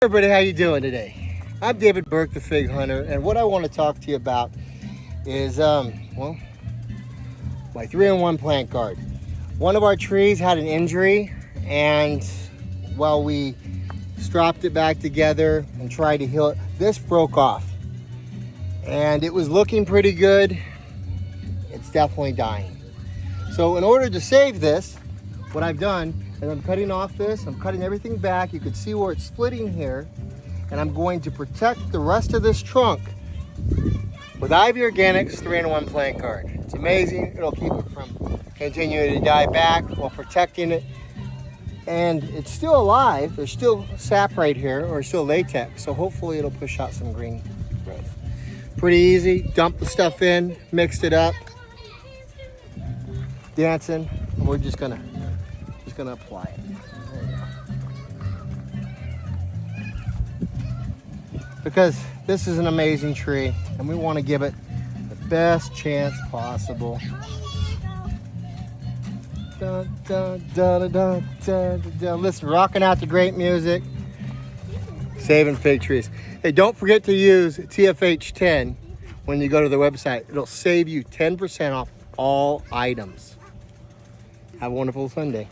Everybody, how you doing today? I'm David Burke, the Fig Hunter, and what I want to talk to you about is, well, my 3-in-1 plant guard. One of our trees had an injury, and while we stropped it back together and tried to heal it, this broke off. And it was looking pretty good. It's definitely dying. So in order to save this, what I've done is I'm cutting off this, I'm cutting everything back. You can see where it's splitting here. And I'm going to protect the rest of this trunk with Ivy Organics 3-in-1 plant guard. It's amazing. It'll keep it from continuing to die back while protecting it. And it's still alive. There's still sap right here, or still latex. So hopefully it'll push out some green growth. Pretty easy. Dump the stuff in, mixed it up, dancing. And we're just gonna apply it. There you go. Because this is an amazing tree, and we want to give it the best chance possible. Dun, dun, dun, dun, dun, dun. Listen, rocking out the great music, saving fig trees. Hey, don't forget to use TFH10 when you go to the website. It'll save you 10% off all items. Have a wonderful Sunday.